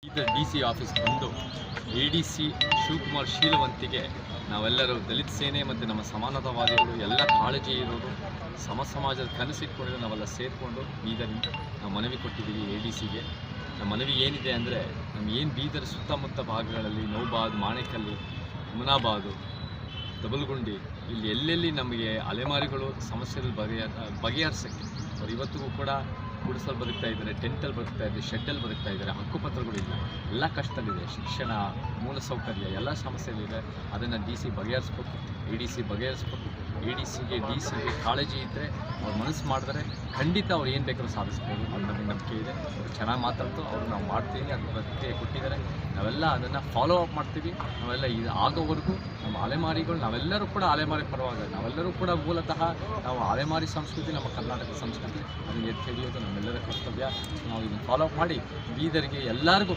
Bidar DC office ಬಂದು ADC Shivakumar ಶೀಲವಂತಿಗೆ ನಾವೆಲ್ಲರೂ ದಲಿತ ಸೇನೆ ಮತ್ತು ನಮ್ಮ ಸಮಾನತಾವಾದಿಗಳು ಎಲ್ಲ ಕಾಳಜಿ ಇರೋರು ಸಮಾಜದ ಕನಸಿಟ್ಕೊಂಡಿದ್ದು ನಾವೆಲ್ಲ ಸೇರಿಕೊಂಡು ಬೀದರಿಂದ ನಾವು ಮನವಿ ಕೊಟ್ಟಿದ್ದೀವಿ ADCಗೆ. ನಮ್ಮ ಮನವಿ ಏನಿದೆ ಅಂದರೆ ಏನು ಬೀದರ್ ಸುತ್ತಮುತ್ತ ಭಾಗಗಳಲ್ಲಿ ನೌಬಾದ್, ಮಾಣೆಕಲ್ಲು, ಮುನಾಬಾದು, ದಬಲ್ಗುಂಡಿ ಇಲ್ಲಿ ಎಲ್ಲೆಲ್ಲಿ ನಮಗೆ ಅಲೆಮಾರಿಗಳು ಸಮಸ್ಯೆಗಳು ಬಗೆಹರಿಸೋಕ್ಕೆ ಅವ್ರು ಇವತ್ತಿಗೂ ಕೂಡ ಗುಡಿಸಲು ಬದುಕ್ತಾ ಇದ್ದಾರೆ, ಟೆಂಟಲ್ಲಿ ಬದುಕ್ತಾ ಇದ್ದಾರೆ, ಶೆಡ್ಡಲ್ಲಿ ಬದುಕ್ತಾ ಇದ್ದಾರೆ, ಹಕ್ಕುಪತ್ರಗಳಿಲ್ಲ, ಎಲ್ಲ ಕಷ್ಟದಲ್ಲಿದೆ, ಶಿಕ್ಷಣ, ಮೂಲಸೌಕರ್ಯ ಎಲ್ಲ ಸಮಸ್ಯೆಗಳಿದೆ. ಅದನ್ನು DC ಬಗೆಹರಿಸ್ಬೇಕು, ADC ಬಗೆಹರಿಸ್ಬೇಕು. ADCಗೆ DCಗೆ ಕಾಳಜಿ ಇದ್ದರೆ ಅವ್ರು ಮನಸ್ಸು ಮಾಡಿದ್ರೆ ಖಂಡಿತ ಅವ್ರು ಏನು ಬೇಕಾದ್ರೂ ಸಾಧಿಸ್ಬೋದು. ಅದು ನಮಗೆ ನಂಬಿಕೆ ಇದೆ. ಅವರು ಚೆನ್ನಾಗಿ ಮಾತಾಡ್ತು, ಅವರು ನಾವು ಮಾಡ್ತೀವಿ, ಅದು ಪ್ರತಿಕ್ರಿಯೆ ಕೊಟ್ಟಿದ್ದಾರೆ. ನಾವೆಲ್ಲ ಅದನ್ನು ಫಾಲೋ ಅಪ್ ಮಾಡ್ತೀವಿ. ನಾವೆಲ್ಲ ಇದು ಆಗೋವರೆಗೂ ನಮ್ಮ ಅಲೆಮಾರಿಗಳು, ನಾವೆಲ್ಲರೂ ಕೂಡ ಅಲೆಮಾರಿ ಪರವಾಗಿ, ನಾವೆಲ್ಲರೂ ಕೂಡ ಮೂಲತಃ ನಾವು ಅಲೆಮಾರಿ ಸಂಸ್ಕೃತಿ, ನಮ್ಮ ಕರ್ನಾಟಕ ಸಂಸ್ಕೃತಿ, ಅದನ್ನು ಎತ್ತಿ ಹಿಡಿಯೋದು ನಮ್ಮೆಲ್ಲರ ಕರ್ತವ್ಯ. ನಾವು ಇದನ್ನು ಫಾಲೋ ಅಪ್ ಮಾಡಿ ಬೀದರ್ಗೆ ಎಲ್ಲರಿಗೂ